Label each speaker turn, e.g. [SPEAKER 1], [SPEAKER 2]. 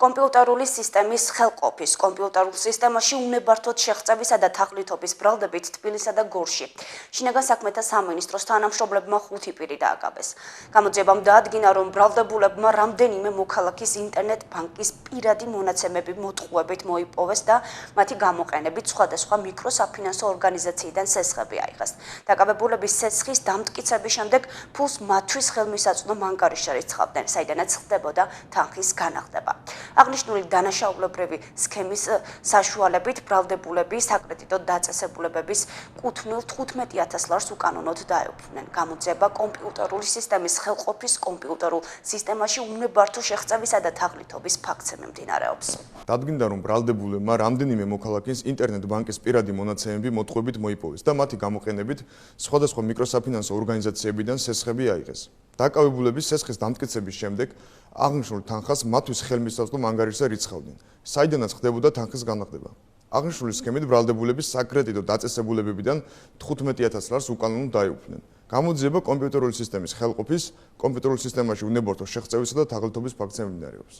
[SPEAKER 1] კომპიუტერული სისტემის ხელყოფის, კომპიუტერულ სისტემაში უნებართვოდ შეღწევისა და თაღლითობის ბრალდებით თბილისსა და გორში. შინაგან საქმეთა სამინისტროს თანამშრომლებმა 5 პირი დააგაბეს. გამოძიებამ დაადგინა, რომ ბრალდებულებმა რამდენიმე მოქალაქის ინტერნეტ ბანკის პირადი მონაცემები მოტყუებით მოიპოვეს და მათი გამოყენებით სხვადასხვა მიკროსაფინანსო ორგანიზაციიდან სესხები აიღეს. დაკავებულების სესხის დამტკიცების შემდეგ ფულს მათთვის ხელმისაწვდომ ანგარიში რიცხავდნენ, საიდანაც ხდებოდა თანხის განახდება. აღნიშნული დანაშაულებრივი სქემის საშუალებით ბრალდებულები საკრედიტო დაწესებულებების კუთვნილ 15,000 ლარს უკანონოდ დაეუფლნენ. გამოძიება კომპიუტერული სისტემის ხელყოფის კომპიუტერულ სისტემაში უნებართვო შეღწევისა და თაღლითობის ფაქტზე მიმდინარეობს.
[SPEAKER 2] დადგინდა, რომ ბრალდებულებმა რამდენიმე მოქალაქის ინტერნეტ ბანკის პირადი მონაცემები მოტყუებით მოიპოვეს და მათი გამოყენებით სხვადასხვა მიკროსაფინანსო ორგანიზაციებიდან სესხები აიღეს. დაკავებულების სესხის დამტკიცების შემდეგ აღნიშნულ თანხას მათთვის ხელმისაწვდომ ანგარიშზე რიცხავდნენ, საიდანაც ხდებოდა თანხის განახდება. აღნიშნული სქემით ბრალდებულების საკრედიტო დაწესებულებებიდან 15,000 ლარს უკანონოდ დაეუფლნენ. გამოძიება კომპიუტერული სისტემის ხელყოფის, კომპიუტერულ სისტემაში უნებართვო შეღწევისა და თაღლითობის ფაქტზე მიმდინარეობს.